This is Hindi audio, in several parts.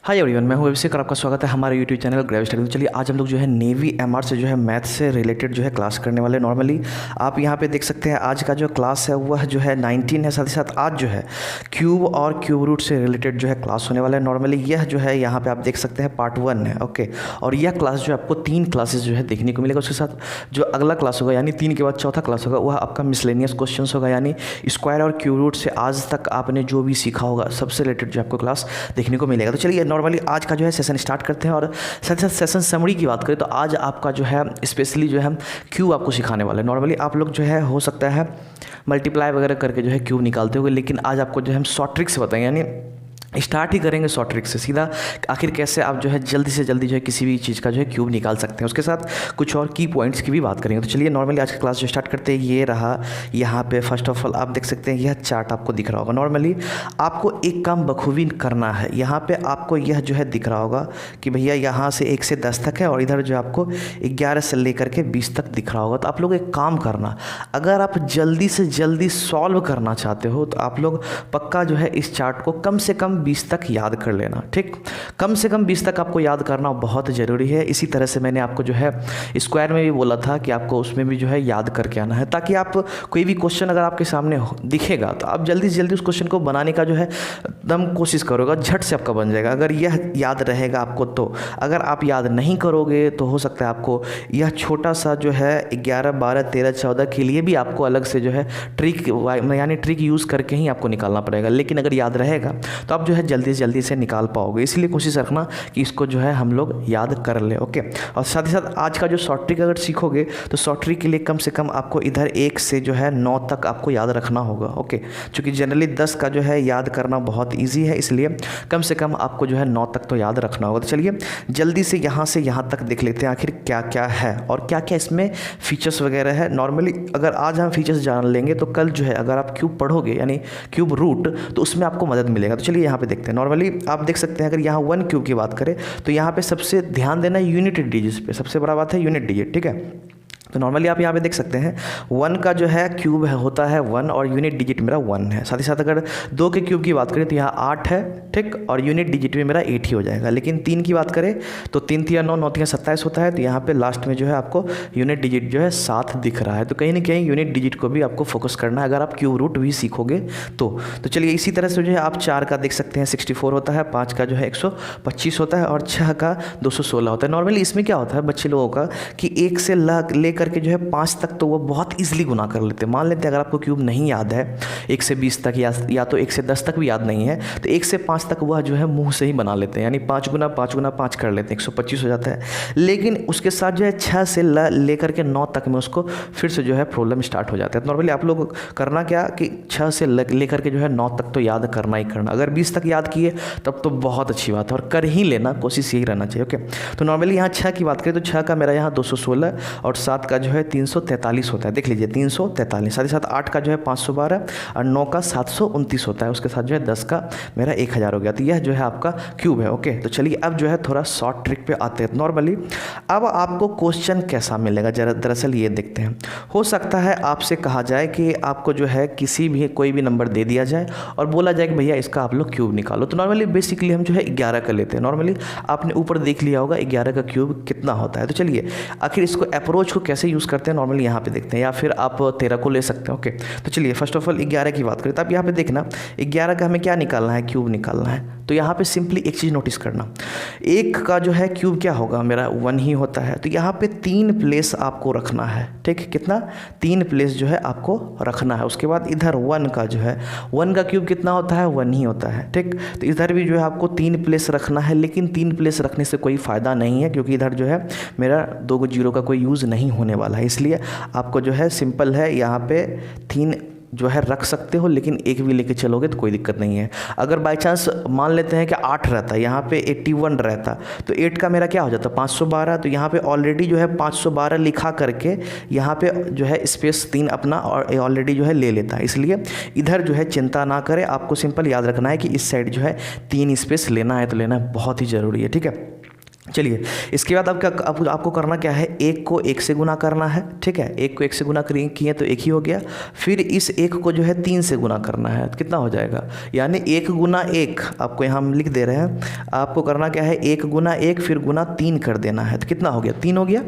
हाय एवरीवन, मैं हूं अभिषेक और आपका स्वागत है हमारे यूट्यूब चैनल ग्रेविटी स्टडी। तो चलिए आज हम लोग जो है नेवी एमआर से जो है मैथ से रिलेटेड जो है क्लास करने वाले। नॉर्मली आप यहां पे देख सकते हैं आज का जो क्लास है वह जो है 19 है। साथ ही साथ आज जो है क्यूब और क्यूब रूट से रिलेटेड जो है क्लास होने वाला है। नॉर्मली यह जो है यहाँ पर आप देख सकते हैं पार्ट 1 है, ओके। और यह क्लास जो है आपको 3 क्लासेज जो है देखने को मिलेगा। उसके साथ जो अगला क्लास होगा यानी 3 के बाद चौथा क्लास होगा वह आपका मिसलेनियस क्वेश्चन होगा, यानी स्क्वायर और क्यूब रूट से आज तक आपने जो भी सीखा होगा सबसे रिलेटेड जो आपको क्लास देखने को मिलेगा। तो चलिए नॉर्मली आज का जो है सेशन स्टार्ट करते हैं। और साथ ही साथ सेशन समरी की बात करें तो आज आपका जो है स्पेशली जो है हम क्यूब आपको सिखाने वाले हैं। नॉर्मली आप लोग जो है हो सकता है मल्टीप्लाई वगैरह करके जो है क्यूब निकालते होंगे, लेकिन आज आपको जो है हम शॉर्ट ट्रिक से बताएंगे, यानी स्टार्ट ही करेंगे शॉर्ट ट्रिक से सीधा। आखिर कैसे आप जो है जल्दी से जल्दी जो है किसी भी चीज़ का जो है क्यूब निकाल सकते हैं, उसके साथ कुछ और की पॉइंट्स की भी बात करेंगे। तो चलिए नॉर्मली आज का क्लास जो स्टार्ट करते हैं ये रहा। यहाँ पे फर्स्ट ऑफ ऑल आप देख सकते हैं यह चार्ट आपको दिख रहा होगा। नॉर्मली आपको एक काम बखूबी करना है। यहाँ पे आपको यह जो है दिख रहा होगा कि भैया यहाँ से 1 से 10 तक है और इधर जो आपको 11 से लेकर के 20 तक दिख रहा होगा। तो आप लोग एक काम करना, अगर आप जल्दी से जल्दी सॉल्व करना चाहते हो तो आप लोग पक्का जो है इस चार्ट को कम से कम 20 तक याद कर लेना, ठीक। कम से कम 20 तक आपको याद करना बहुत ज़रूरी है। इसी तरह से मैंने आपको जो है स्क्वायर में भी बोला था कि आपको उसमें भी जो है याद करके आना है, ताकि आप कोई भी क्वेश्चन अगर आपके सामने दिखेगा तो आप जल्दी से जल्दी उस क्वेश्चन को बनाने का जो है एकदम कोशिश करोगे, झट से आपका बन जाएगा अगर यह याद रहेगा आपको। तो अगर आप याद नहीं करोगे तो हो सकता है आपको यह छोटा सा जो है 11, 12, 13, 14 के लिए भी आपको अलग से जो है ट्रिक यानी ट्रिक यूज़ करके ही आपको निकालना पड़ेगा। लेकिन अगर याद रहेगा तो आप जो है जल्दी से जल्दी से निकाल पाओगे। इसलिए कोशिश रखना कि इसको जो है हम लोग याद कर ले, ओके। और साथ ही साथ आज का जो शॉर्ट ट्रिक अगर सीखोगे तो शॉर्ट ट्रिक के लिए कम से कम आपको इधर 1 से जो है 9 तक आपको याद रखना होगा, ओके। क्योंकि जनरली 10 का जो है याद करना बहुत ईजी है, इसलिए कम से कम आपको जो है 9 तक तो याद रखना होगा। तो चलिए जल्दी से यहाँ तक देख लेते हैं आखिर क्या क्या है और क्या क्या इसमें फीचर्स वगैरह है। नॉर्मली अगर आज हम फीचर्स जान लेंगे तो कल जो है अगर आप क्यूब पढ़ोगे यानी क्यूब रूट तो उसमें आपको मदद मिलेगा। तो चलिए यहाँ पे देखते हैं। नॉर्मली आप देख सकते हैं अगर यहाँ 1 क्यूब की बात करें तो यहाँ पे सबसे ध्यान देना यूनिट डिजिट पे, सबसे बड़ा बात है यूनिट डिजिट, ठीक है। तो नॉर्मली आप यहाँ पे देख सकते हैं 1 का जो है क्यूब है होता है 1 और यूनिट डिजिट मेरा 1 है। साथ ही साथ अगर 2 के क्यूब की बात करें तो यहाँ 8 है, ठीक, और यूनिट डिजिट में मेरा 8 ही हो जाएगा। लेकिन 3 की बात करें तो 3 3 9 9 3 27 होता है। तो यहाँ पे लास्ट में जो है आपको यूनिट डिजिट जो है 7 दिख रहा है। तो कहीं ना कहीं यूनिट डिजिट को भी आपको फोकस करना है अगर आप क्यूब रूट भी सीखोगे तो चलिए इसी तरह से जो है आप 4 का देख सकते हैं 64 होता है, 5 का जो है 125 होता है और 6 का 216 होता है। नॉर्मली इसमें क्या होता है बच्चे लोगों का कि 1 से लेकर के जो है 5 तक तो वो बहुत इजीली गुना कर लेते हैं। मान लेते हैं अगर आपको क्यूब नहीं याद है 1 से 20 तक या तो 1 से 10 तक भी याद नहीं है तो 1 से 5 तक वह जो है मुंह से ही बना लेते हैं, यानी 5 गुना 5 गुना 5 कर लेते हैं, 125 हो जाता है। लेकिन उसके साथ जो है 6 से लेकर के 9 तक में उसको फिर से जो है प्रॉब्लम स्टार्ट हो जाता है। तो नॉर्मली आप लोग करना क्या कि 6 से लेकर के जो है 9 तक तो याद करना ही करना। अगर 20 तक याद किए तब तो बहुत अच्छी बात है और कर ही लेना, कोशिश यही रहना चाहिए, ओके। तो नॉर्मली यहाँ 6 की बात करें तो 6 का मेरा यहाँ 216 और 7 का जो है 343 होता है, देख लीजिए 343। साथ ही साथ 8 का जो है 512 और 9 का 729 होता है। उसके साथ जो है 10 का मेरा 1000 हो गया। तो यह जो है आपका क्यूब है, ओके। तो चलिए अब जो है थोड़ा शॉर्ट ट्रिक पे आते हैं। नॉर्मली अब आपको क्वेश्चन कैसा मिलेगा जरा दरअसल ये देखते हैं। हो सकता है आपसे कहा जाए कि आपको जो है कोई भी नंबर दे दिया जाए और बोला जाए कि भैया इसका आप लोग क्यूब निकालो। तो नॉर्मली बेसिकली हम जो है 11 का लेते हैं। नॉर्मली आपने ऊपर देख लिया होगा 11 का क्यूब कितना होता है। तो चलिए आखिर इसको अप्रोच को कैसे यूज़ करते हैं नॉर्मली यहाँ पे देखते हैं, या फिर आप 13 को ले सकते हैं, ओके। तो चलिए फर्स्ट ऑफ ऑल 11 की बात करें तो आप यहाँ पे देखना 11 का हमें क्या निकालना है, क्यूब निकालना है। तो यहाँ पे सिंपली एक चीज़ नोटिस करना, 1 का जो है क्यूब क्या होगा मेरा 1 ही होता है। तो यहाँ पे 3 प्लेस आपको रखना है, ठीक, कितना 3 प्लेस जो है आपको रखना है। उसके बाद इधर 1 का जो है 1 का क्यूब कितना होता है 1 ही होता है, ठीक। तो इधर भी जो है आपको 3 प्लेस रखना है। लेकिन 3 प्लेस रखने से कोई फ़ायदा नहीं है क्योंकि इधर जो है मेरा 2 जीरो का कोई यूज़ नहीं होने वाला है। इसलिए आपको जो है सिंपल है यहाँ पे 3 जो है रख सकते हो, लेकिन एक भी लेके चलोगे तो कोई दिक्कत नहीं है। अगर बाई चांस मान लेते हैं कि 8 रहता, यहाँ पे 81 रहता तो 8 का मेरा क्या हो जाता 512। तो यहाँ पे ऑलरेडी जो है 512 लिखा करके यहाँ पे जो है स्पेस 3 अपना और ऑलरेडी जो है ले लेता है। इसलिए इधर जो है चिंता ना करें, आपको सिंपल याद रखना है कि इस साइड जो है 3 स्पेस लेना है तो लेना बहुत ही ज़रूरी है, ठीक है। चलिए इसके बाद आपको करना क्या है, एक को एक से गुना करना है, ठीक है। एक को एक से गुना किए तो एक ही हो गया। फिर इस एक को जो है 3 से गुना करना है, तो कितना हो जाएगा, यानी 1 गुना 1 आपको यहाँ हम लिख दे रहे हैं। आपको करना क्या है, 1 गुना 1 फिर गुना 3 कर देना है, तो कितना हो गया, 3 हो गया।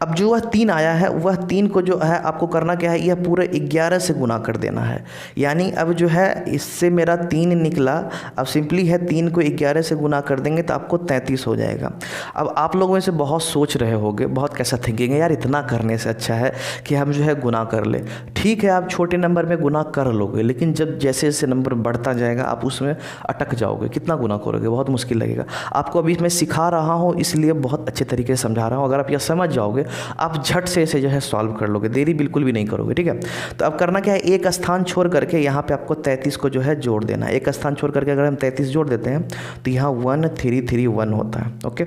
अब जो वह 3 आया है वह 3 को जो है आपको करना क्या है, यह पूरे 11 से गुना कर देना है। यानी अब जो है इससे मेरा 3 निकला। अब सिंपली है 3 को 11 से गुना कर देंगे तो आपको 33 हो जाएगा। अब आप लोगों में से बहुत सोच रहे होंगे, बहुत कैसा थिंकिंग है, यार इतना करने से अच्छा है कि हम जो है गुना कर ले। ठीक है, आप छोटे नंबर में गुना कर लोगे, लेकिन जब जैसे जैसे नंबर बढ़ता जाएगा आप उसमें अटक जाओगे। कितना गुना करोगे, बहुत मुश्किल लगेगा आपको। अभी मैं सिखा रहा हूँ इसलिए बहुत अच्छे तरीके से समझा रहा हूँ। अगर आप यह समझ जाओगे आप झट से इसे जो है सॉल्व कर लोगे, देरी बिल्कुल भी नहीं करोगे, ठीक है। तो अब करना क्या है, एक स्थान छोड़ करके यहाँ पे आपको 33 को जो है जोड़ देना है। एक स्थान छोड़ करके अगर हम 33 जोड़ देते हैं तो यहाँ 133 होता है। ओके,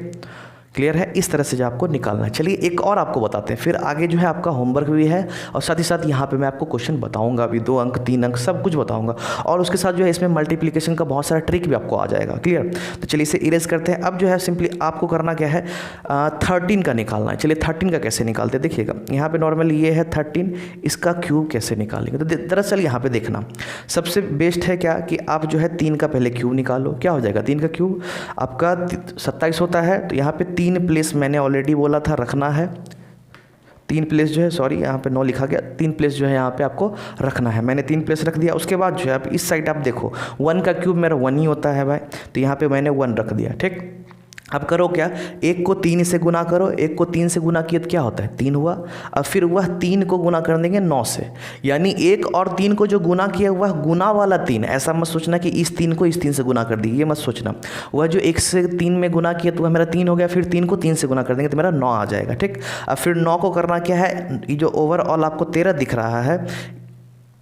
क्लियर है, इस तरह से जो आपको निकालना है। चलिए एक और आपको बताते हैं, फिर आगे जो है आपका होमवर्क भी है और साथ ही साथ यहाँ पे मैं आपको क्वेश्चन बताऊंगा अभी, 2 अंक 3 अंक सब कुछ बताऊंगा। और उसके साथ जो है इसमें मल्टीप्लिकेशन का बहुत सारा ट्रिक भी आपको आ जाएगा, क्लियर। तो चलिए इसे इरेज करते हैं। अब जो है सिंपली आपको करना क्या है, 13 का निकालना है। चलिए 13 का कैसे निकालते हैं, देखिएगा यहाँ पे नॉर्मली ये है 13, इसका क्यूब कैसे निकालेंगे। तो दरअसल यहाँ पे देखना सबसे बेस्ट है क्या कि आप जो है 3 का पहले क्यूब निकालो। क्या हो जाएगा, 3 का क्यूब आपका 27 होता है। तो यहाँ पे 3 प्लेस मैंने ऑलरेडी बोला था रखना है, 3 प्लेस जो है, सॉरी यहाँ पे 9 लिखा गया, 3 प्लेस जो है यहाँ पे आपको रखना है। मैंने 3 प्लेस रख दिया। उसके बाद जो है आप इस साइड आप देखो 1 का क्यूब मेरा 1 ही होता है भाई, तो यहाँ पे मैंने 1 रख दिया, ठीक। अब करो क्या, 1 को 3 से गुना करो। 1 को 3 से गुना किया तो क्या होता है, 3 हुआ। अब फिर वह 3 को गुना कर देंगे 9 से, यानी 1 और 3 को जो गुना किया वह गुना वाला 3। ऐसा मत सोचना कि इस 3 को इस 3 से गुना कर दी, ये मत सोचना। वह जो 1 से 3 में गुना किया तो वह मेरा 3 हो गया, फिर 3 को 3 से गुना कर देंगे तो मेरा 9 आ जाएगा, ठीक। अब फिर 9 को करना क्या है, ये जो ओवरऑल आपको 13 दिख रहा है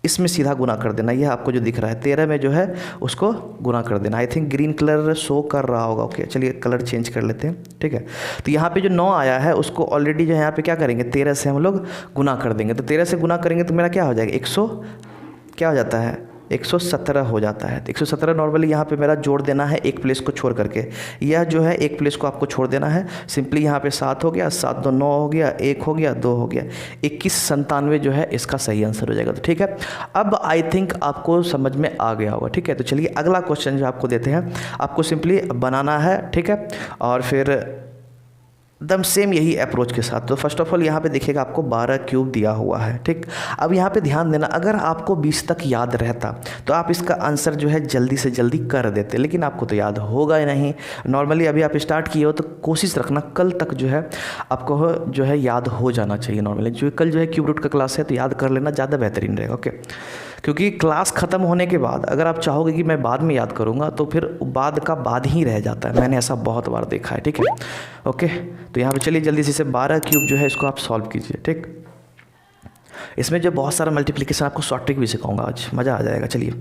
इसमें सीधा गुना कर देना। यह आपको जो दिख रहा है 13 में जो है उसको गुना कर देना। I think green colour show कर रहा होगा। ओके, चलिए कलर चेंज कर लेते हैं, ठीक है। तो यहाँ पे जो 9 आया है उसको ऑलरेडी जो है यहाँ पे क्या करेंगे, 13 से हम लोग गुना कर देंगे। तो 13 से गुना करेंगे तो मेरा क्या हो जाएगा, 100 क्या हो जाता है, 117 हो जाता है। तो 117 नॉर्मली यहाँ पे मेरा जोड़ देना है एक प्लेस को छोड़ करके। यह जो है एक प्लेस को आपको छोड़ देना है। सिंपली यहाँ पे 7 हो गया, 7 2 9 हो गया, 1 हो गया, 2 हो गया, 2197 जो है इसका सही आंसर हो जाएगा। तो ठीक है, अब आई थिंक आपको समझ में आ गया होगा, ठीक है। तो चलिए अगला क्वेश्चन जो आपको देते हैं, आपको सिंपली बनाना है, ठीक है। और फिर एकदम सेम यही अप्रोच के साथ। तो फर्स्ट ऑफ ऑल यहाँ पे देखिएगा आपको 12 क्यूब दिया हुआ है, ठीक। अब यहाँ पे ध्यान देना, अगर आपको 20 तक याद रहता तो आप इसका आंसर जो है जल्दी से जल्दी कर देते, लेकिन आपको तो याद होगा ही नहीं। नॉर्मली अभी आप स्टार्ट किए हो तो कोशिश रखना कल तक जो है आपको जो है याद हो जाना चाहिए। नॉर्मली जो कल जो है क्यूब रूट का क्लास है तो याद कर लेना, ज़्यादा बेहतरीन रहेगा, ओके। क्योंकि क्लास ख़त्म होने के बाद अगर आप चाहोगे कि मैं बाद में याद करूँगा तो फिर बाद का बाद ही रह जाता है। मैंने ऐसा बहुत बार देखा है, ठीक है, ओके। तो यहाँ पे चलिए जल्दी से 12 क्यूब जो है इसको आप सॉल्व कीजिए, ठीक। इसमें जो बहुत सारा मल्टीप्लिकेशन आपको शॉर्ट ट्रिक भी सिखाऊंगा आज, मज़ा आ जाएगा। चलिए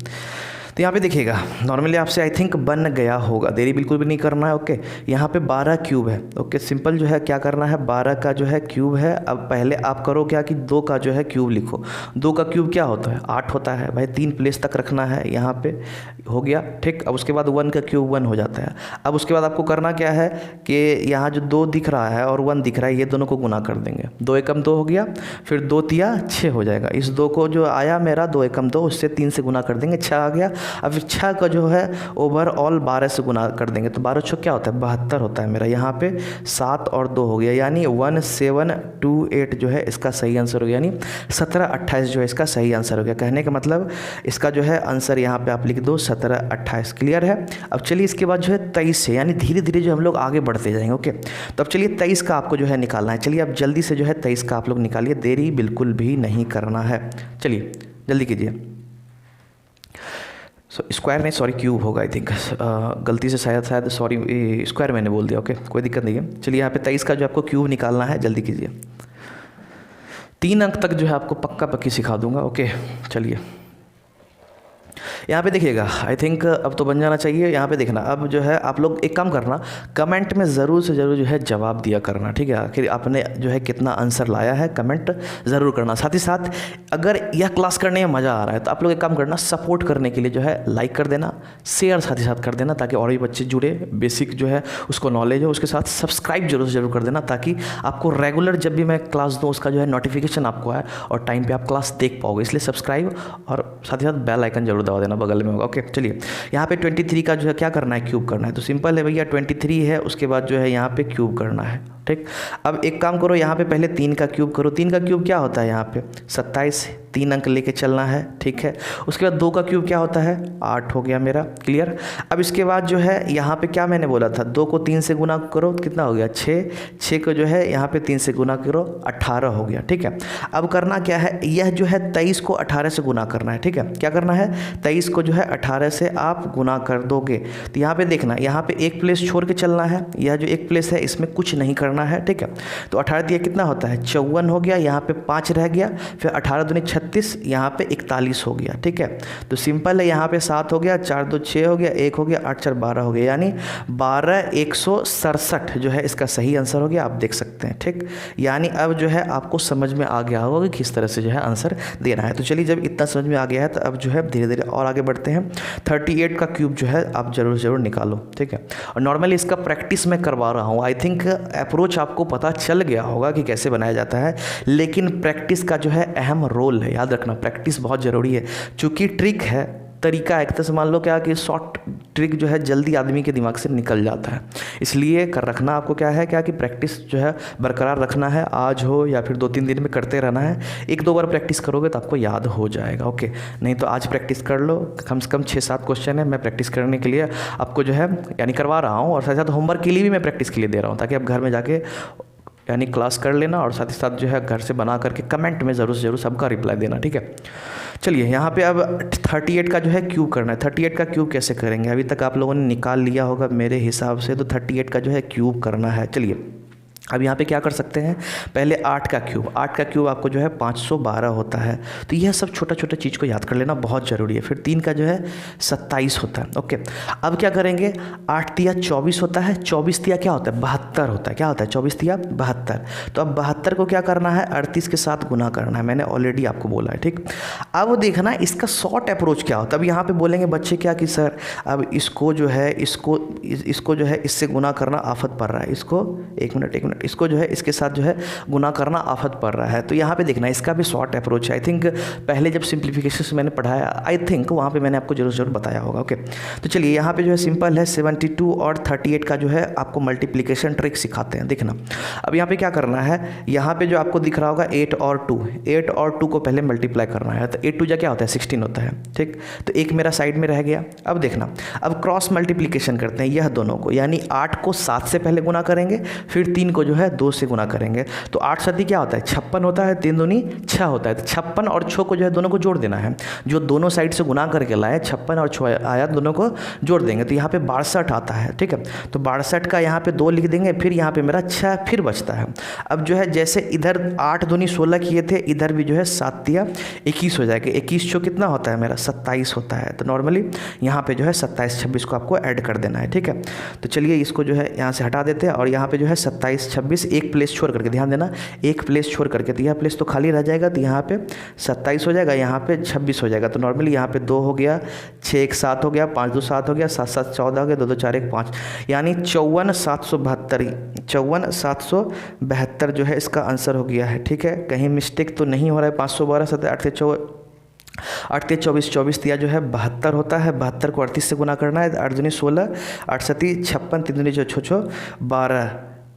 तो यहाँ पे देखिएगा नॉर्मली आपसे आई थिंक बन गया होगा, देरी बिल्कुल भी नहीं करना है, ओके। यहाँ पे 12 क्यूब है, ओके। सिंपल जो है क्या करना है, 12 का जो है क्यूब है। अब पहले आप करो क्या कि 2 का जो है क्यूब लिखो। 2 का क्यूब क्या होता है, 8 होता है भाई। 3 प्लेस तक रखना है, यहाँ पे हो गया, ठीक। अब उसके बाद 1 का क्यूब 1 हो जाता है। अब उसके बाद आपको करना क्या है कि यहाँ जो 2 दिख रहा है और 1 दिख रहा है, ये दोनों को गुना कर देंगे। 2 एकम 2 हो गया, फिर 2 तिया 6 हो जाएगा। इस 2 को जो आया मेरा 2 एकम 2, उससे 3 से गुना कर देंगे, 6 आ गया। अब 6 का जो है ओवरऑल 12 से गुना कर देंगे तो 12 6 क्या होता है, 72 होता है मेरा। यहाँ पे 7 और 2 हो गया, यानी 1728 जो है इसका सही आंसर हो गया, यानी 1728 जो है इसका सही आंसर हो गया। कहने का मतलब इसका जो है आंसर यहाँ पे आप लिख दो 1728, क्लियर है। अब चलिए इसके बाद जो है 23 से, यानी धीरे धीरे जो हम लोग आगे बढ़ते जाएंगे, ओके। तो अब चलिए 23 का आपको जो है निकालना है। चलिए अब जल्दी से जो है 23 का आप लोग निकालिए, देरी बिल्कुल भी नहीं करना है। चलिए जल्दी कीजिए। स्क्वायर नहीं, सॉरी क्यूब होगा आई थिंक, गलती से शायद सॉरी स्क्वायर मैंने बोल दिया, ओके, कोई दिक्कत नहीं है। चलिए यहाँ पे 23 का जो आपको क्यूब निकालना है, जल्दी कीजिए। 3 अंक तक जो है आपको पक्का पक्की सिखा दूंगा, ओके। चलिए यहाँ पे देखिएगा, आई थिंक अब तो बन जाना चाहिए। यहाँ पे देखना, अब जो है आप लोग एक काम करना, कमेंट में ज़रूर से ज़रूर जो है जवाब दिया करना, ठीक है। आखिर आपने जो है कितना आंसर लाया है कमेंट ज़रूर करना। साथ ही साथ अगर यह क्लास करने में मज़ा आ रहा है तो आप लोग एक काम करना, सपोर्ट करने के लिए जो है लाइक कर देना, शेयर साथ ही साथ कर देना, ताकि और भी बच्चे जुड़े, बेसिक जो है उसको नॉलेज हो। उसके साथ सब्सक्राइब जरूर से जरूर कर देना, ताकि आपको रेगुलर जब भी मैं क्लास दूँ उसका जो है नोटिफिकेशन आपको आए और टाइम पे आप क्लास देख पाओगे। इसलिए सब्सक्राइब और साथ ही साथ बेल आइकन जरूर दबा देना, बगल में होगा। ओके चलिए, यहाँ पे 23 का जो है क्या करना है, क्यूब करना है। तो सिंपल है भैया, 23 है, उसके बाद जो है यहाँ पे क्यूब करना है, ठीक। अब एक काम करो, यहाँ पे पहले 3 का क्यूब करो। 3 का क्यूब क्या होता है, यहाँ पे 27, 3 अंक लेके चलना है, ठीक है। उसके बाद 2 का क्यूब क्या होता है, 8 हो गया मेरा, क्लियर। अब इसके बाद जो है यहाँ पे क्या मैंने बोला था, 2 को 3 से गुना करो, कितना हो गया 6, 6 को जो है यहाँ पे 3 से गुना करो, 18 हो गया, ठीक है। अब करना क्या है, यह जो है 23 को 18 से गुना करना है, ठीक है। क्या करना है, 23 को जो है 18 से आप गुना कर दोगे। तो यहाँ पे देखना, यहाँ पे एक प्लेस छोड़ के चलना है, यह जो एक प्लेस है इसमें कुछ नहीं करना है, ठीक है। तो 18 दिया कितना होता है, 54 हो गया, यहाँ पे 5 रह गया, फिर 18 दूनी 36, यहाँ पे 41 हो गया, ठीक है। तो सिंपल है, यहाँ पे 7 हो गया, 4 2 6 हो गया, 1 हो गया, 8 4 12 हो गया, यानी 12,167 जो है इसका सही आंसर हो गया। आप देख सकते हैं, ठीक। यानी अब जो है आपको समझ में आ गया होगा कि किस तरह से जो है आंसर देना है। तो चलिए, जब इतना समझ में आ गया है तो अब जो है धीरे धीरे और आगे बढ़ते हैं। 38 का क्यूब जो है आप जरूर निकालो, ठीक है। और नॉर्मली इसका प्रैक्टिस मैं करवा रहा हूँ। आई थिंक अप्रोच आपको पता चल गया होगा कि कैसे बनाया जाता है, लेकिन प्रैक्टिस का जो है अहम रोल है। याद रखना, प्रैक्टिस बहुत ज़रूरी है, चूँकि ट्रिक है, तरीका एक तरह से मान लो क्या कि शॉर्ट ट्रिक जो है जल्दी आदमी के दिमाग से निकल जाता है। इसलिए कर रखना आपको क्या है, क्या कि प्रैक्टिस जो है बरकरार रखना है, आज हो या फिर 2-3 दिन में करते रहना है। 1-2 बार प्रैक्टिस करोगे तो आपको याद हो जाएगा, ओके। नहीं तो आज प्रैक्टिस कर लो, कम से कम 6-7 क्वेश्चन है, मैं प्रैक्टिस करने के लिए आपको जो है यानी करवा रहा हूँ, और साथ साथ होमवर्क के लिए भी मैं प्रैक्टिस के लिए दे रहा हूँ, ताकि आप घर में जाके यानी क्लास कर लेना और साथ ही साथ जो है घर से बना करके कमेंट में ज़रूर से ज़रूर सबका रिप्लाई देना, ठीक है। चलिए, यहाँ पे अब 38 का जो है क्यूब करना है। 38 का क्यूब कैसे करेंगे, अभी तक आप लोगों ने निकाल लिया होगा मेरे हिसाब से। तो 38 का जो है क्यूब करना है। चलिए, अब यहाँ पे क्या कर सकते हैं, पहले 8 का क्यूब आपको जो है 512 होता है। तो यह सब छोटा छोटा चीज़ को याद कर लेना बहुत ज़रूरी है। फिर 3 का जो है 27 होता है, ओके। अब क्या करेंगे, 8 तिया 24 होता है, 24 तिया क्या होता है, 72 होता है। क्या होता है, 24 तिया 72। तो अब 72 को क्या करना है, 38 के साथ गुना करना है, मैंने ऑलरेडी आपको बोला है, ठीक। अब देखना इसका शॉर्ट अप्रोच क्या होता है। अब यहाँ पर बोलेंगे बच्चे क्या कि सर अब इसको जो है इसको जो है इससे गुना करना आफत पड़ रहा है, इसको एक मिनट इसको जो है इसके साथ जो है गुना करना आफत पड़ रहा है। तो यहाँ पे देखना, इसका भी शॉर्ट अप्रोच है। आई थिंक पहले जब सिंप्लीफिकेशन मैंने पढ़ाया, आई थिंक वहाँ पे मैंने आपको जरूर बताया होगा, ओके। तो चलिए, यहाँ पे जो है सिंपल है, 72 और 38 का जो है आपको मल्टीप्लिकेशन ट्रिक सिखाते हैं, देखना। अब यहाँ पे क्या करना है, यहाँ पे जो आपको दिख रहा होगा 8 और 2 को पहले मल्टीप्लाई करना है। तो 8 2 जा क्या होता है, 16 होता है, ठीक। तो एक मेरा साइड में रह गया। अब देखना, अब क्रॉस मल्टीप्लिकेशन करते हैं यह दोनों को, यानी 8 को 7 से पहले गुना करेंगे, फिर 3 को जो है 2 से गुना करेंगे। तो 8 7 क्या होता है, 56 होता है, 3 दूनी 6 होता है। तो 56 और 6 को जो है दोनों को जोड़ देना है, जो दोनों साइड से गुना करके लाए 56 और 6 आया, दोनों को जोड़ देंगे। तो यहाँ पे 62 आता है, ठीक है। तो 62 का यहाँ पे 2 लिख देंगे, फिर यहाँ पे मेरा 6 फिर बचता है। अब जो है जैसे इधर 8 दूनी 16 किए थे, इधर भी जो है 7 तिया 21 हो जाएगा। 21 जो कितना होता है मेरा, 27 होता है। तो नॉर्मली यहाँ पे जो है 27 26 को आपको ऐड कर देना है, ठीक है। तो चलिए, इसको जो है यहाँ से हटा देते हैं, और यहाँ पे जो है 27 26 एक प्लेस छोड़ करके, ध्यान देना, एक प्लेस छोड़ करके, तो यह प्लेस तो खाली रह जाएगा। तो यहाँ पे 27 हो जाएगा, यहाँ पे 26 हो जाएगा। तो नॉर्मली यहाँ पे 2 हो गया, 6 1 7 हो गया, 5 2 7 हो गया, 7 7 14 हो गया, 2 2 4 1 5, यानी 54,772 जो है इसका आंसर हो गया है, ठीक है। कहीं मिस्टेक तो नहीं हो रहा है। 512 7 8 से 8 24 24 तिया जो है 72 होता है। 72 को 38 से गुना करना है, 8 दूनी 16, 8 7 56, 3 दूनी 6 12,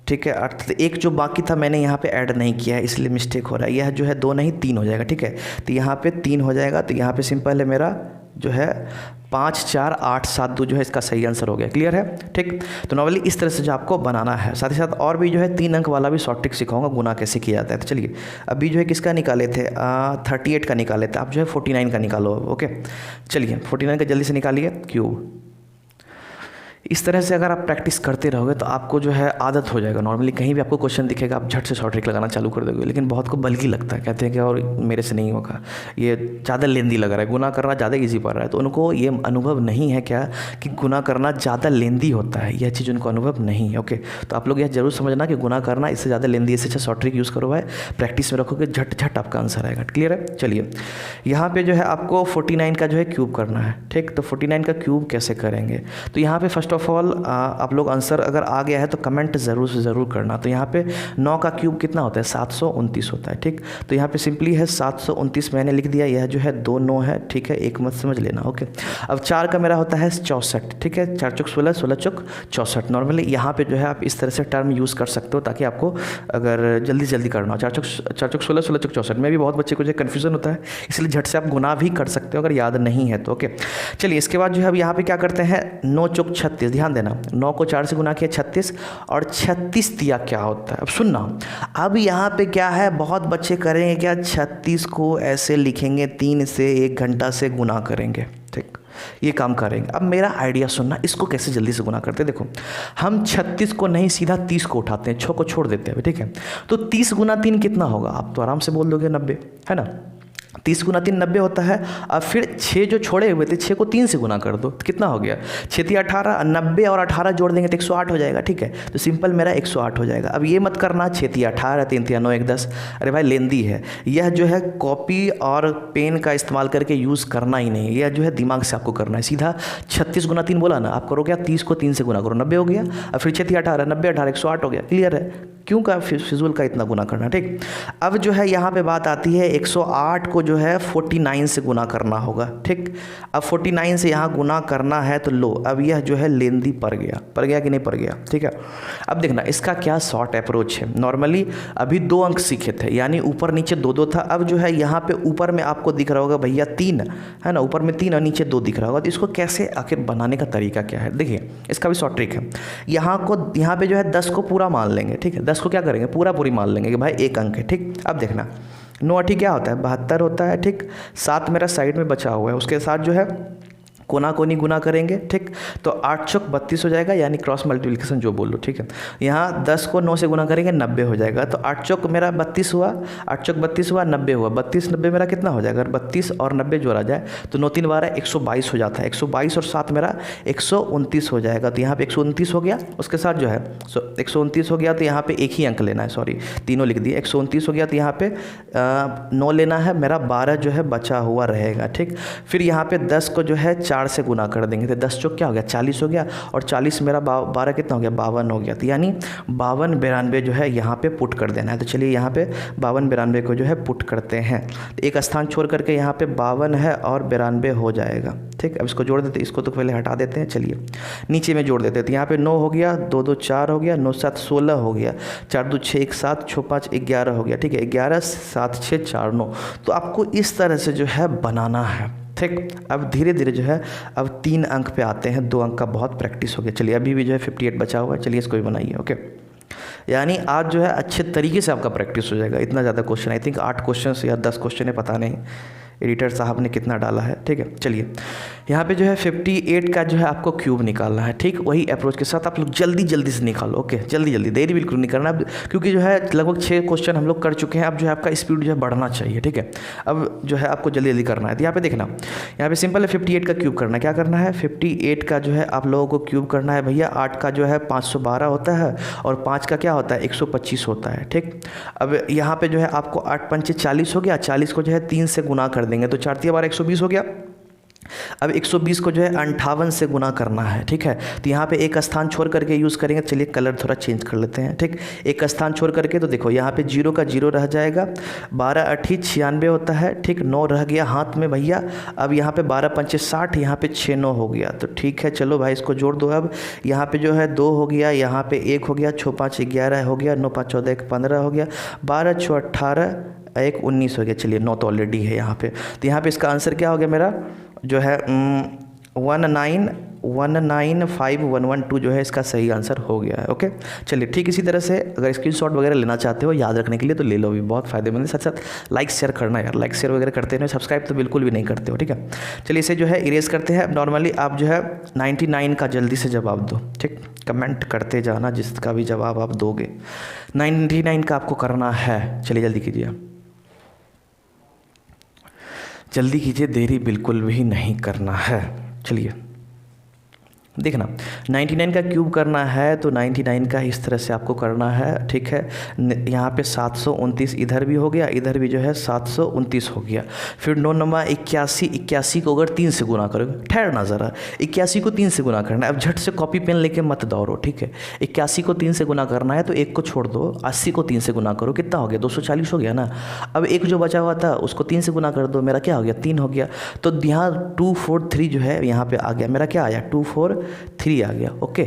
ठीक है। 8 एक जो बाकी था मैंने यहाँ पे ऐड नहीं किया है, इसलिए मिस्टेक हो रहा है। यह जो है 2 नहीं 3 हो जाएगा, ठीक है। तो यहाँ पे 3 हो जाएगा। तो यहाँ पे सिंपल है, मेरा जो है 5 4 8 7 2 जो है इसका सही आंसर हो गया। क्लियर है, ठीक। तो नॉर्मली इस तरह से जो आपको बनाना है, साथ ही साथ और भी जो है 3 अंक वाला भी शॉर्ट ट्रिक सिखाऊंगा, गुना कैसे किया जाता है। तो चलिए, अभी जो है किसका निकाले थे, 38 का निकाले थे, आप जो है 49 का निकालो, ओके। चलिए, 49 का जल्दी से निकालिए क्यूब। इस तरह से अगर आप प्रैक्टिस करते रहोगे तो आपको जो है आदत हो जाएगा। नॉर्मली कहीं भी आपको क्वेश्चन दिखेगा आप झट से शॉर्ट ट्रिक लगाना चालू कर दोगे, लेकिन बहुत को बल्कि लगता है, कहते हैं कि और मेरे से नहीं होगा, ये ज़्यादा लेंदी लग रहा है, गुना करना ज़्यादा ईजी पड़ रहा है। तो उनको ये अनुभव नहीं है क्या कि गुना करना ज़्यादा लेंदी होता है, यह चीज़ उनको अनुभव नहीं है। ओके, तो आप लोग यह जरूर समझना कि गुना करना इससे ज़्यादा लेंदी, इससे अच्छा शॉर्ट ट्रिक यूज़ करो भाई, प्रैक्टिस में रखोगे झट झट आपका आंसर आएगा। क्लियर है? चलिए यहाँ पे जो है आपको 49 का जो है क्यूब करना है। ठीक, तो 49 का क्यूब कैसे करेंगे? तो यहाँ पे फर्स्ट ऑफ ऑल आप लोग आंसर अगर आ गया है तो कमेंट ज़रूर से ज़रूर करना। तो यहाँ पे 9 का क्यूब कितना होता है? 729 होता है। ठीक, तो यहाँ पे सिंपली है 729 मैंने लिख दिया, यह जो है 2 9 है। ठीक है, एक मत समझ लेना। ओके, अब 4 का मेरा होता है 64। ठीक है, 4 चौक 16, 16 चौक 64। नॉर्मली यहाँ पे जो है आप इस तरह से टर्म यूज़ कर सकते हो ताकि आपको अगर जल्दी जल्दी करना हो। 4 चौक 16, 16 चौक 64 में भी बहुत बच्चे को जो कन्फ्यूजन होता है, इसलिए झट से आप गुना भी कर सकते हो अगर याद नहीं है तो। ओके, चलिए इसके बाद जो है अब यहाँ पे क्या करते हैं, 9 चौक 36। ध्यान देना, 9 को 4 से गुना किया 36, और 36 दिया क्या होता है? अब सुनना, अब यहाँ पे क्या है, बहुत बच्चे करेंगे क्या, 36 को ऐसे लिखेंगे, 3 से 1 घंटा से गुना करेंगे। ठीक, ये काम करेंगे। अब मेरा आइडिया सुनना, इसको कैसे जल्दी से गुना करते हैं। देखो, हम 36 को नहीं सीधा 30 को उठाते हैं, 6 को छोड़ देते हैं। ठीक है, तो 30 गुना 3 कितना होगा? आप तो आराम से बोल दोगे 90, है ना। 30 गुना 3 90 होता है। अब फिर 6 जो छोड़े हुए थे, 6 को 3 से गुना कर दो तो कितना हो गया, 6 3 18, 90 और 18 जोड़ देंगे तो 108 हो जाएगा। ठीक है, तो सिंपल मेरा 108 हो जाएगा। अब ये मत करना 6 3 18, 3 3 9 1 10, अरे भाई लेंदी है। यह जो है कॉपी और पेन का इस्तेमाल करके यूज़ करना ही नहीं है, यह जो है दिमाग से आपको करना है। सीधा 36 गुना 3 बोला ना, आप करो क्या, 30 को 3 से गुना करो, 90 हो गया। अब फिर 6 3 18, 90 18 108 हो गया। क्लियर है? क्यों का फिजूल का इतना गुना करना। ठीक, अब जो है यहाँ पे बात आती है 108 को जो है 49 से गुना करना होगा। ठीक, अब 49 से यहाँ गुना करना है तो लो, अब यह जो है लेंदी पड़ गया कि नहीं पड़ गया। ठीक है, अब देखना इसका क्या शॉर्ट अप्रोच है। नॉर्मली अभी 2 अंक सीखे थे, यानी ऊपर नीचे 2 2 था। अब जो है यहाँ पे ऊपर में आपको दिख रहा होगा भैया 3 है ना, ऊपर में 3 और नीचे 2 दिख रहा होगा। तो इसको कैसे आखिर बनाने का तरीका क्या है, देखिए इसका भी शॉर्ट ट्रिक है। यहाँ पे जो है 10 को पूरा मान लेंगे। ठीक है, 10 को क्या करेंगे, पूरी मान लेंगे कि भाई 1 अंक है। ठीक, अब देखना 9 8 क्या होता है, 72 होता है। ठीक, 7 मेरा साइड में बचा हुआ है, उसके साथ जो है कोना कोनी गुना करेंगे। ठीक, तो 8 चौक 32 हो जाएगा, यानी क्रॉस मल्टीप्लिकेशन जो बोल लो। ठीक है, यहाँ 10 को 9 से गुना करेंगे 90 हो जाएगा। तो 8 चौक मेरा 32 हुआ, 8 चौक 32 हुआ, 90 हुआ। 32 90 मेरा कितना हो जाएगा, अगर 32 और 90 जोड़ा जाए तो 9 3 12 122 हो जाता है। 122 और 7 मेरा 129 हो जाएगा। तो यहाँ पे 129 हो गया, उसके साथ जो है 129 हो गया तो यहाँ पे एक ही अंक लेना है, सॉरी तीनों लिख दिए। 129 हो गया तो यहाँ पे 9 लेना है, मेरा 12 जो है बचा हुआ रहेगा। ठीक, फिर यहाँ पे 10 को जो है 4 से गुना कर देंगे तो 10 चौक क्या हो गया, 40 हो गया, और 40 मेरा 12 कितना हो गया, 52 हो गया। तो यानी 52 92 जो है यहाँ पे पुट कर देना है। तो चलिए यहाँ पे 52 92 को जो है पुट करते हैं। तो एक स्थान छोड़ करके यहाँ पे 52 है और 92 हो जाएगा। ठीक, अब इसको जोड़ देते, इसको तो पहले हटा देते हैं। चलिए नीचे में जोड़ देते हैं। तो यहाँ पे 9 हो गया, 2 2 4 हो गया, 9 7 16 हो गया, 4 2 6 1 7, 6 5 11 हो गया। ठीक है, 11 7 6 4 9। तो आपको इस तरह से जो है बनाना है। ठीक, अब धीरे धीरे जो है अब 3 अंक पे आते हैं, 2 अंक का बहुत प्रैक्टिस हो गया। चलिए अभी भी जो है 58 बचा हुआ है, चलिए इसको भी बनाइए। ओके, यानी आज जो है अच्छे तरीके से आपका प्रैक्टिस हो जाएगा। इतना ज़्यादा क्वेश्चन, आई थिंक 8 क्वेश्चन या 10 क्वेश्चन है, पता नहीं एडिटर साहब ने कितना डाला है। ठीक है, चलिए यहाँ पे जो है 58 का जो है आपको क्यूब निकालना है। ठीक, वही अप्रोच के साथ आप लोग जल्दी से निकालो। ओके, जल्दी देरी बिल्कुल नहीं करना, क्योंकि जो है लगभग 6 क्वेश्चन हम लोग कर चुके हैं। अब जो है आपका स्पीड जो है बढ़ना चाहिए। ठीक है, अब जो है आपको जल्दी करना है। तो यहाँ पे देखना, यहाँ पे सिंपल है 58 का क्यूब करना है। क्या करना है, 58 का जो है आप लोगों को क्यूब करना है भैया। 8 का जो है 512 होता है और 5 का क्या होता है, 125 होता है। ठीक, अब यहाँ पे जो है आपको 8 पंचे 40 हो गया, 40 को जो है 3 से गुना कर देंगे तो 4 3 12 120 हो गया। अब 120 को जो है 58 से गुना करना है। ठीक है, तो यहाँ पे एक स्थान छोड़ करके यूज़ करेंगे। चलिए कलर थोड़ा चेंज कर लेते हैं। ठीक, एक स्थान छोड़ करके तो देखो यहाँ पे 0 का 0 रह जाएगा, 12 8 96 होता है। ठीक, 9 रह गया हाथ में भैया। अब यहाँ पे 12 पंचे 60, यहाँ पे 6 9 हो गया। तो ठीक है, चलो भाई इसको जोड़ दो। अब यहाँ पे जो है 2 हो गया, यहाँ पे 1 हो गया, 6 5 11 हो गया, 9 5 14 1 15 हो गया, 12 6 18 1 19 हो गया। चलिए 9 तो ऑलरेडी है यहाँ पे। तो यहाँ पे इसका आंसर क्या हो गया मेरा जो है 1919512 जो है इसका सही आंसर हो गया है। ओके, चलिए ठीक इसी तरह से अगर स्क्रीनशॉट वगैरह लेना चाहते हो याद रखने के लिए तो ले लो, भी बहुत फायदेमंद है। साथ साथ लाइक शेयर करना यार, लाइक शेयर वगैरह करते हैं, सब्सक्राइब तो बिल्कुल भी नहीं करते हो, ठीक है। चलिए इसे जो है इरेज करते हैं। नॉर्मली आप जो है 99 का जल्दी से जवाब दो, ठीक, कमेंट करते जाना जिसका भी जवाब आप दोगे। 99 का आपको करना है, चलिए जल्दी कीजिए, जल्दी कीजिए, देरी बिल्कुल भी नहीं करना है। चलिए देखना 99 का क्यूब करना है तो 99 का इस तरह से आपको करना है, ठीक है। यहाँ पे 729 इधर भी हो गया, इधर भी जो है 729 हो गया। फिर 9 नंबर 81 को अगर 3 से गुना करोगे, ठहरना ज़रा, 81 को 3 से गुना करना है। अब झट से कॉपी पेन लेके मत दौड़ो, ठीक है। 81 को 3 से गुना करना है तो 1 को छोड़ दो, 80 को 3 से गुना करो, कितना हो गया 240 हो गया ना। अब एक जो बचा हुआ था उसको 3 से गुना कर दो, मेरा क्या हो गया 3 हो गया। तो यहाँ 243 जो है यहाँ पे आ गया, मेरा क्या आया 243 आ गया। ओके,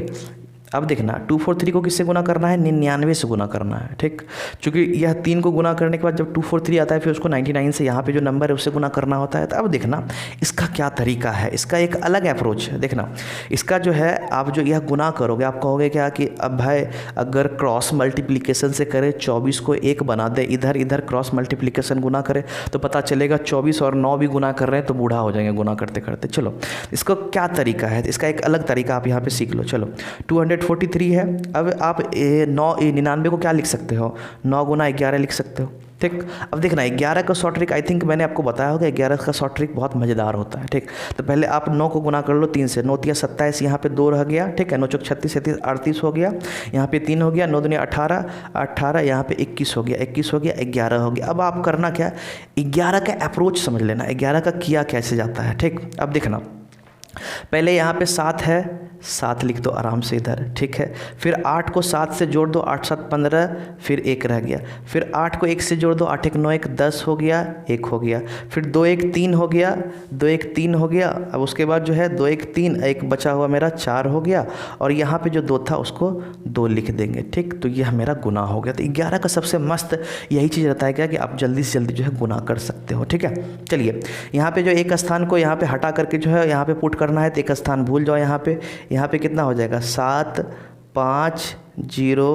अब देखना 243 को किससे गुना करना है, 99 से गुना करना है, ठीक। क्योंकि यह 3 को गुना करने के बाद जब 243 आता है फिर उसको 99 से यहाँ पे जो नंबर है उससे गुना करना होता है। तो अब देखना इसका क्या तरीका है, इसका एक अलग अप्रोच है। देखना इसका जो है आप जो यह गुना करोगे आप कहोगे क्या कि अब भाई अगर क्रॉस मल्टीप्लिकेशन से करें 24 को 1 बना दे, इधर इधर क्रॉस मल्टीप्लिकेशन गुना करें तो पता चलेगा 24 और 9 भी गुना कर रहे हैं तो बूढ़ा हो जाएंगे गुना करते करते। चलो इसका क्या तरीका है, इसका एक अलग तरीका आप यहाँ पे सीख लो। चलो 243 है, अब आप 99 को क्या लिख सकते हो, 9 गुना 11 लिख सकते हो, ठीक। अब देखना 11 का शॉर्ट ट्रिक आई थिंक मैंने आपको बताया होगा, 11 का शॉर्ट ट्रिक बहुत मज़ेदार होता है, ठीक। तो पहले आप 9 को गुना कर लो 3 से, 9 तिया 27, यहाँ पे 2 रह गया, ठीक है। 9 चौक 36, 37 38 हो गया, यहाँ पे 3 हो गया, 9 दुनिया 18, 18 यहाँ पे 21 हो गया, 21 हो गया, 11 हो गया। अब आप करना क्या, 11 का अप्रोच समझ लेना, 11 का किया कैसे जाता है, ठीक। अब देखना पहले यहाँ पे 7 है, 7 लिख दो आराम से इधर, ठीक है। फिर 8 को 7 से जोड़ दो, 8 7 15, फिर 1 रह गया। फिर 8 को 1 से जोड़ दो, 8 1 9 1 10 हो गया, 1 हो गया। फिर 2 1 3 हो गया, 2 1 3 हो गया। अब उसके बाद जो है 2 1 3, एक बचा हुआ मेरा 4 हो गया, और यहाँ पे जो 2 था उसको 2 लिख देंगे, ठीक। तो यह मेरा गुना हो गया। तो 11 का सबसे मस्त यही चीज़ रहता है क्या कि आप जल्दी से जल्दी जो है गुना कर सकते हो, ठीक है। चलिए यहाँ पे जो एक स्थान को यहाँ पे हटा करके जो है यहाँ पे पुट करना है तो एक स्थान भूल जाओ, यहाँ पे कितना हो जाएगा 7 5 0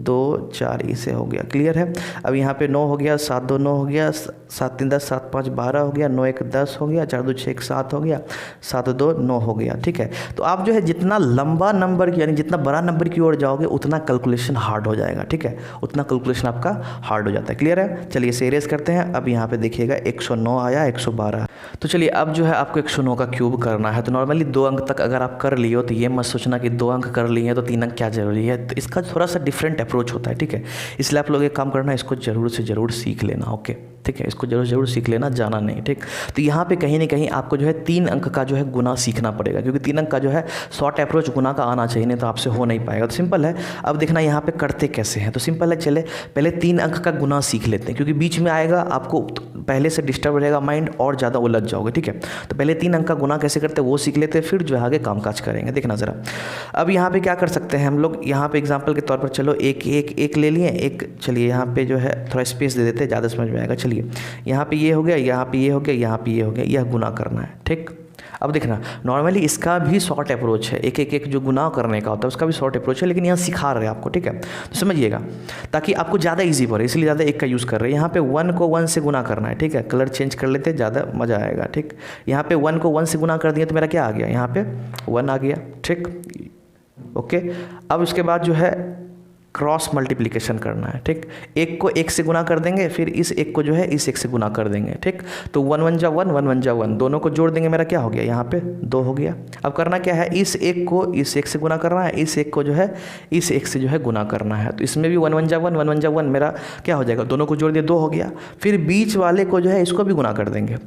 2 4, इसे हो गया, क्लियर है। अब यहाँ पे 9 हो गया, 7 2 9 हो गया, 7 3 10 7 5 12 हो गया, 9 1 10 हो गया, 4 2 6 1 7 हो गया, 7 2 9 हो गया, ठीक है। तो आप जो है जितना लंबा नंबर यानी जितना बड़ा नंबर की ओर जाओगे उतना कैलकुलेशन हार्ड हो जाएगा, ठीक है, उतना कैलकुलेशन आपका हार्ड हो जाता है, क्लियर है। चलिए इसे इरेज करते हैं। अब यहाँ पे देखिएगा 109 आया, 112। तो चलिए अब जो है आपको 109 का क्यूब करना है। तो नॉर्मली 2 अंक तक अगर आप कर लिए हो तो ये मत सोचना कि 2 अंक कर लिए तो 3 अंक क्या जरूरी है, तो इसका थोड़ा सा डिफरेंट अप्रोच होता है, ठीक है। इसलिए आप लोग एक काम करना, इसको जरूर से ज़रूर सीख लेना, ओके, ठीक है। इसको जरूर सीख लेना, जाना नहीं, ठीक। तो यहाँ पे कहीं ना कहीं आपको जो है 3 अंक का जो है गुना सीखना पड़ेगा, क्योंकि 3 अंक का जो है शॉर्ट अप्रोच गुना का आना चाहिए, नहीं तो आपसे हो नहीं पाएगा। तो सिंपल है। अब देखना यहाँ पे करते कैसे हैं, तो सिंपल है, चले पहले 3 अंक का गुना सीख लेते हैं, क्योंकि बीच में आएगा आपको पहले से डिस्टर्ब रहेगा माइंड और ज़्यादा उलझ जाओगे, ठीक है। तो पहले 3 अंक का गुना कैसे करते हैं वो सीख लेते हैं, फिर जो है आगे कामकाज करेंगे। देखना ज़रा, अब यहाँ पे क्या कर सकते हैं हम लोग, यहाँ पे एग्जाम्पल के तौर पर चलो एक ले लिए, एक चलिए यहाँ पे जो है थोड़ा स्पेस दे देते हैं, ज़्यादा समझ में आएगा। चलिए यहाँ पे ये हो गया, यहाँ पे ये हो गया, यहाँ पे ये हो गया, यह गुना करना है, ठीक। अब देखना नॉर्मली इसका भी शॉर्ट अप्रोच है, एक जो गुना करने का होता है उसका भी शॉर्ट अप्रोच है, लेकिन यहाँ सिखा रहे हैं आपको, ठीक है। तो समझिएगा ताकि आपको ज़्यादा इजी पड़े, इसलिए ज़्यादा 1 का यूज़ कर रहे हैं। यहाँ पे 1 को 1 से गुना करना है, ठीक है। कलर चेंज कर लेते हैं, ज़्यादा मज़ा आएगा, ठीक। यहाँ पे 1 को 1 से गुना कर दिया तो मेरा क्या आ गया, यहाँ पे 1 आ गया, ठीक, ओके। अब उसके बाद जो है क्रॉस मल्टीप्लिकेशन करना है, ठीक। 1 को 1 से गुना कर देंगे, फिर इस 1 को जो है इस 1 से गुना कर देंगे, ठीक। तो 1 1 जा 1, 1 1 जा 1, दोनों को जोड़ देंगे, मेरा क्या हो गया, यहाँ पे 2 हो गया। अब करना क्या है, इस 1 को इस 1 से गुना करना है, इस 1 को जो है इस 1 से जो है गुना करना है। तो इसमें भी 1 1 जा 1, 1 1 जा 1, मेरा क्या हो जाएगा, दोनों को जोड़ दिया 2 हो गया। फिर बीच वाले को जो है इसको भी गुना कर देंगे,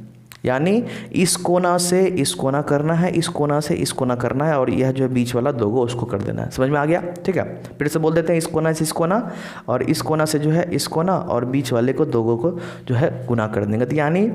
यानी इस कोना से इस कोना करना है, इस कोना से इस कोना करना है, और यह जो है बीच वाला 2 को उसको कर देना है। समझ में आ गया, ठीक है। फिर से बोल देते हैं, इस कोना से इस कोना, और इस कोना से जो है इस कोना, और बीच वाले को 2 को जो है गुना कर देंगे। तो यानी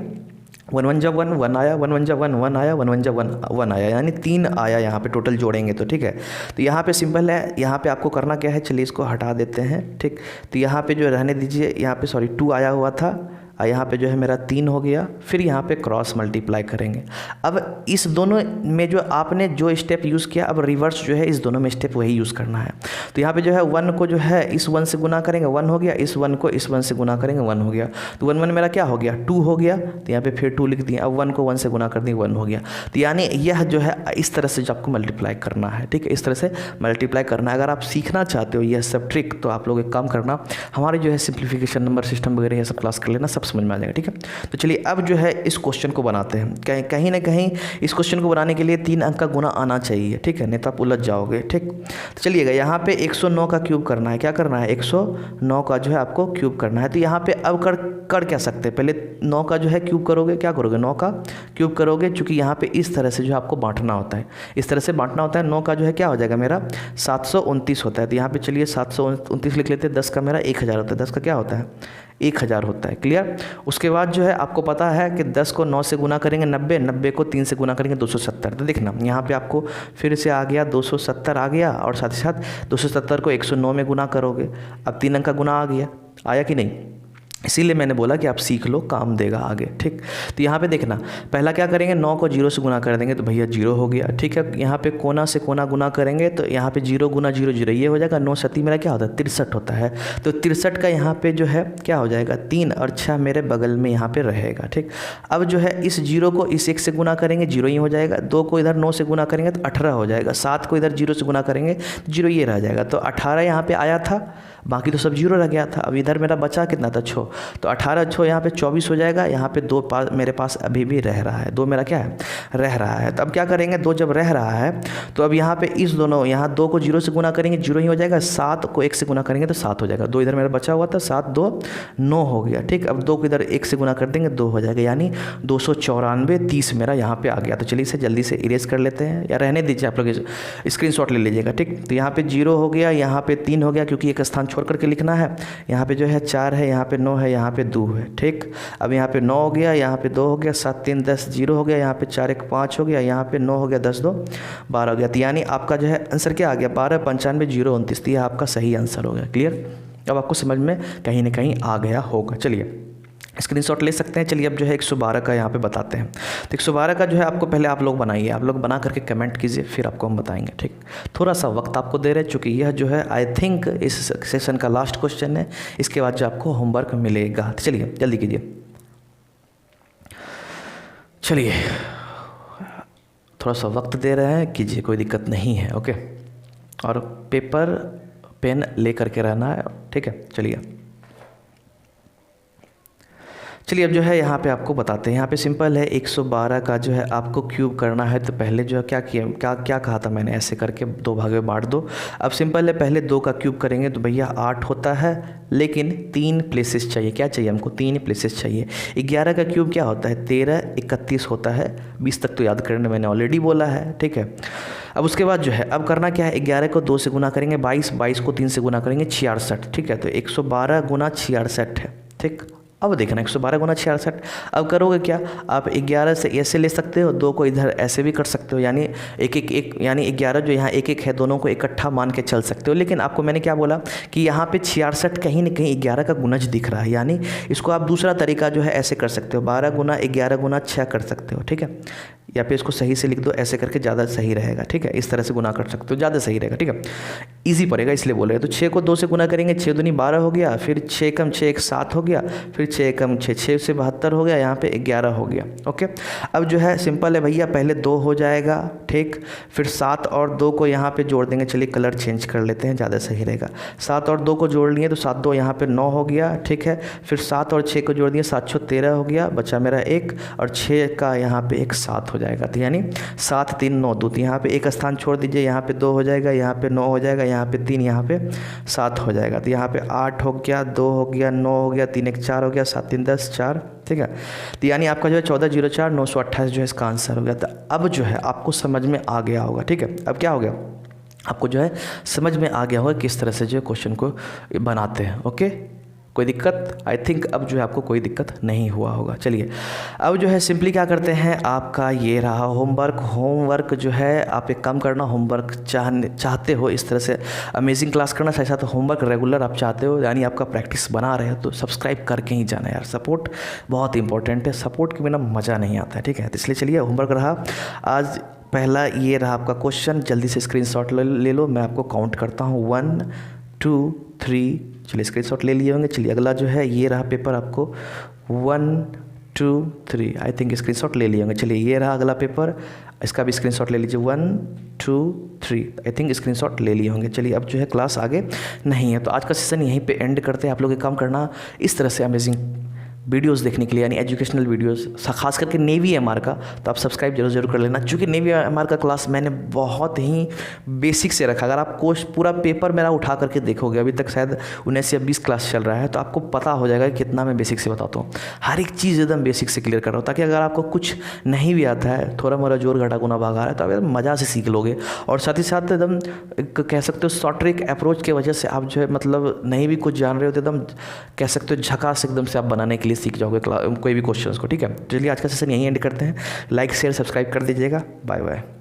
1 1 जा 1, 1 आया, 1 1 जा 1, 1 आया, 1 1 जा 1, 1 आया, यानी 3 आया यहाँ पे टोटल जोड़ेंगे तो, ठीक है। तो यहाँ पे सिंपल है, यहाँ पे आपको करना क्या है, चलिए इसको हटा देते हैं, ठीक। तो यहाँ पे जो रहने दीजिए, यहाँ पे सॉरी 2 आया हुआ था, यहाँ पे जो है मेरा 3 हो गया, फिर यहाँ पे क्रॉस मल्टीप्लाई करेंगे। अब इस दोनों में जो आपने जो स्टेप यूज़ किया, अब रिवर्स जो है इस दोनों में स्टेप वही यूज़ करना है। तो यहाँ पे जो है 1 को जो है इस 1 से गुना करेंगे 1 हो गया, इस 1 को इस 1 से गुना करेंगे 1 हो गया। तो 1 1 मेरा क्या हो गया 2 हो गया, तो यहाँ पे फिर 2 लिख दिए। अब 1 को 1 से गुना कर दिए 1 हो गया। तो यानी यह जो है इस तरह से जो आपको मल्टीप्लाई करना है, ठीक है, इस तरह से मल्टीप्लाई करना है। अगर आप सीखना चाहते हो यह सब ट्रिक तो आप लोग एक काम करना, हमारे जो है सिंप्लीफिकेशन नंबर सिस्टम वगैरह ये सब क्लास कर लेना, सब समझ में आ जाएगा, ठीक है। तो चलिए अब जो है इस क्वेश्चन को बनाते हैं। कहीं ना कहीं इस क्वेश्चन को बनाने के लिए 3 अंक का गुना आना चाहिए, ठीक है, नहीं तो आप उलझ जाओगे, ठीक। तो चलिएगा यहाँ पे 109 का क्यूब करना है। क्या करना है 109 का जो है आपको क्यूब करना है। तो यहाँ पे अब कर क्या सकते हैं, पहले 9 का जो है क्यूब करोगे, क्या करोगे 9 का क्यूब करोगे, चूँकि यहाँ पे इस तरह से जो आपको बांटना होता है, इस तरह से बांटना होता है। 9 का जो है क्या हो जाएगा मेरा 729 होता है। तो यहाँ पे चलिए 729 लिख लेते हैं। 10 का मेरा 1000 होता है। 10 का क्या होता है 1000 होता है, क्लियर। उसके बाद जो है आपको पता है कि 10 को 9 से गुना करेंगे 90, 90 को 3 से गुना करेंगे 270। तो देखना यहाँ पे आपको फिर से आ गया 270 आ गया, और साथ ही साथ 270 को 109 में गुना करोगे। अब 3 अंक का गुना आ गया, आया कि नहीं, इसीलिए मैंने बोला कि आप सीख लो, काम देगा आगे, ठीक। तो यहाँ पे देखना पहला क्या करेंगे 9 को 0 से गुना कर देंगे, तो भैया 0 हो गया, ठीक है। यहाँ पे कोना से कोना गुना करेंगे तो यहाँ पे 0 गुना 0 0 ये हो जाएगा। 9 सती मेरा क्या होता है 63 होता है। तो 63 का यहाँ पे जो है क्या हो जाएगा 3 और 6 मेरे बगल में यहाँ पे रहेगा, ठीक। अब जो है इस 0 को इस 1 से गुना करेंगे 0 ही हो जाएगा। 2 को इधर 9 से गुना करेंगे तो 18 हो जाएगा। 7 को इधर 0 से गुना करेंगे 0 ये रह जाएगा। तो 18 यहाँ पे आया था, बाकी तो सब 0 रह गया था। अब इधर मेरा बचा कितना था 6, तो 18 6 यहाँ पे 24 हो जाएगा। यहाँ पे 2 मेरे पास अभी भी रह रहा है, 2 मेरा क्या है रह रहा है। तो अब क्या करेंगे 2 जब रह रहा है तो अब यहाँ पे इस दोनों यहाँ 2 को 0 से गुना करेंगे 0 ही हो जाएगा। 7 को 1 से गुना करेंगे तो 7 हो जाएगा। 2 इधर मेरा बचा हुआ था, 7 2 9 हो गया, ठीक। अब 2 को इधर 1 से गुना कर देंगे 2 हो जाएगा, यानी 294 30 मेरा यहाँ पे आ गया। तो चलिए इसे जल्दी से इरेज कर लेते हैं, या रहने दीजिए, आप लोग स्क्रीनशॉट ले लीजिएगा, ठीक। तो यहाँ पे 0 हो गया, यहाँ पे 3 हो गया, क्योंकि एक स्थान छोड़ करके लिखना है। यहाँ पे जो है 4 है, यहाँ पे 9 है, यहाँ पे 2 है, ठीक। अब यहाँ पे 9 हो गया, यहाँ पे 2 हो गया, 7 3 10 0 हो गया, यहाँ पे 4 1 5 हो गया, यहाँ पे 9 हो गया, 10 2 12 हो गया। तो यानी आपका जो है आंसर क्या आ गया 12 95 0 29। तो यह आपका सही आंसर हो गया, क्लियर। अब आपको समझ में कहीं ना कहीं आ गया होगा। चलिए स्क्रीनशॉट ले सकते हैं। चलिए अब जो है 112 का यहाँ पे बताते हैं। तो 112 का जो है आपको पहले आप लोग बनाइए, आप लोग बना करके कमेंट कीजिए, फिर आपको हम बताएंगे, ठीक। थोड़ा सा वक्त आपको दे रहे हैं, चूँकि यह जो है आई थिंक इस सेशन का लास्ट क्वेश्चन है। इसके बाद जो आपको होमवर्क मिलेगा। तो चलिए जल्दी कीजिए। चलिए थोड़ा सा वक्त दे रहे हैं, कीजिए, कोई दिक्कत नहीं है, ओके। और पेपर पेन ले करके रहना है, ठीक है। चलिए अब जो है यहाँ पे आपको बताते हैं। यहाँ पे सिंपल है 112 का जो है आपको क्यूब करना है। तो पहले जो है क्या कहा था मैंने, ऐसे करके 2 भाग में बांट दो। अब सिंपल है, पहले 2 का क्यूब करेंगे तो भैया 8 होता है, लेकिन 3 प्लेसेस चाहिए। क्या चाहिए हमको 3 प्लेसेस चाहिए। 11 का क्यूब क्या होता है 13 31 होता है। 20 तक तो याद करने मैंने ऑलरेडी बोला है, ठीक है। अब उसके बाद जो है अब करना क्या है 11 को 2 से गुना करेंगे 22, 22 को 3 से गुना करेंगे 66, ठीक है। तो 112 गुना 66 है, ठीक। अब देखना 112 गुना 66। अब करोगे क्या, आप 11 से ऐसे ले सकते हो, 2 को इधर ऐसे भी कर सकते हो, यानी एक यानी 11 जो यहाँ 1 1 है, दोनों को इकट्ठा मान के चल सकते हो। लेकिन आपको मैंने क्या बोला कि यहाँ पे 66 कहीं ना कहीं 11 का गुणज दिख रहा है, यानी इसको आप दूसरा तरीका जो है ऐसे कर सकते हो, 12 गुना 11 गुना 6 कर सकते हो, ठीक है। या फिर इसको सही से लिख दो, ऐसे करके ज़्यादा सही रहेगा, ठीक है। इस तरह से गुना कर सकते हो, ज़्यादा सही रहेगा, ठीक है। ईजी पड़ेगा इसलिए बोल रहे हैं। तो 6 को 2 से गुना करेंगे, 6 दूनी 12 हो गया, फिर 6 कम 6 1 7 हो गया, फिर 6 कम 6 6 से 72 हो गया, यहाँ पे 11 हो गया, ओके। अब जो है सिंपल है भैया, पहले 2 हो जाएगा, ठीक। फिर 7 और 2 को यहाँ पे जोड़ देंगे। चलिए कलर चेंज कर लेते हैं, ज़्यादा सही रहेगा। 7 और 2 को जोड़ लिए तो 7 2 यहाँ पे 9 हो गया, ठीक है। फिर 7 और 6 को जोड़ दिए, 7 6 13 हो गया, बचा मेरा 1, और 6 का यहाँ पे 1 7 हो जाएगा। तो यानी 7 3 9 2। तो यहाँ पे एक स्थान छोड़ दीजिए, यहाँ पे 2 हो जाएगा, यहाँ पे 9 हो जाएगा, यहाँ पे 3, यहाँ पे 7 हो जाएगा। तो यहाँ पे 8 हो गया, 2 हो गया, 9 हो गया, 3 1 4 हो गया, 7 3 10 4, ठीक है। तो यानी आपका जो है 1404 928 जो है इसका आंसर हो गया। तो अब जो है आपको समझ में आ गया होगा, ठीक है। अब क्या हो गया, आपको जो है समझ में आ गया होगा किस तरह से जो क्वेश्चन को बनाते हैं, ओके। कोई दिक्कत? आई थिंक अब जो है आपको कोई दिक्कत नहीं हुआ होगा। चलिए अब जो है सिंपली क्या करते हैं, आपका ये रहा होमवर्क जो है आप एक काम करना, होमवर्क चाहते हो इस तरह से अमेजिंग क्लास करना, साथ साथ होमवर्क रेगुलर आप चाहते हो, यानी आपका प्रैक्टिस बना रहे हो, तो सब्सक्राइब करके ही जाना यार। सपोर्ट बहुत इंपॉर्टेंट है, सपोर्ट के बिना मज़ा नहीं आता है, ठीक है। तो इसलिए चलिए होमवर्क रहा आज पहला, ये रहा आपका क्वेश्चन, जल्दी से स्क्रीनशॉट ले लो, मैं आपको काउंट करता हूँ 1 2 3। चलिए स्क्रीनशॉट ले लिए होंगे। चलिए अगला जो है ये रहा पेपर, आपको 1 2 3, आई थिंक स्क्रीनशॉट ले लिए होंगे। चलिए ये रहा अगला पेपर, इसका भी स्क्रीनशॉट ले लीजिए 1 2 3, आई थिंक स्क्रीनशॉट ले लिए होंगे। चलिए अब जो है क्लास आगे नहीं है, तो आज का सेशन यहीं पे एंड करते हैं। आप लोग एक काम करना, इस तरह से अमेजिंग वीडियोस देखने के लिए, यानी एजुकेशनल वीडियोस, खास करके नेवी एमआर का, तो आप सब्सक्राइब जरूर कर लेना। क्योंकि नेवी एमआर का क्लास मैंने बहुत ही बेसिक से रखा। अगर आप कोर्स पूरा पेपर मेरा उठा करके देखोगे, अभी तक शायद 19 या 20 क्लास चल रहा है, तो आपको पता हो जाएगा कि कितना मैं बेसिक से बताता हूँ। हर एक चीज़ एकदम बेसिक से क्लियर कर रहा हूँ, ताकि अगर आपको कुछ नहीं भी आता है, थोड़ा मोड़ा जोड़ घटा गुना भागा है, तो आप एकदम मज़ा से सीख लोगे। और साथ ही साथ एकदम कह सकते हो शॉर्ट ट्रिक अप्रोच की वजह से आप जो है मतलब नहीं भी कुछ जान रहे हो, तो एकदम कह सकते हो झकास एकदम से आप बनाने के लिए सीख जाओगे कोई भी क्वेश्चंस को, ठीक है। चलिए आज का सेशन यहीं एंड करते हैं। लाइक शेयर सब्सक्राइब कर दीजिएगा। Bye bye.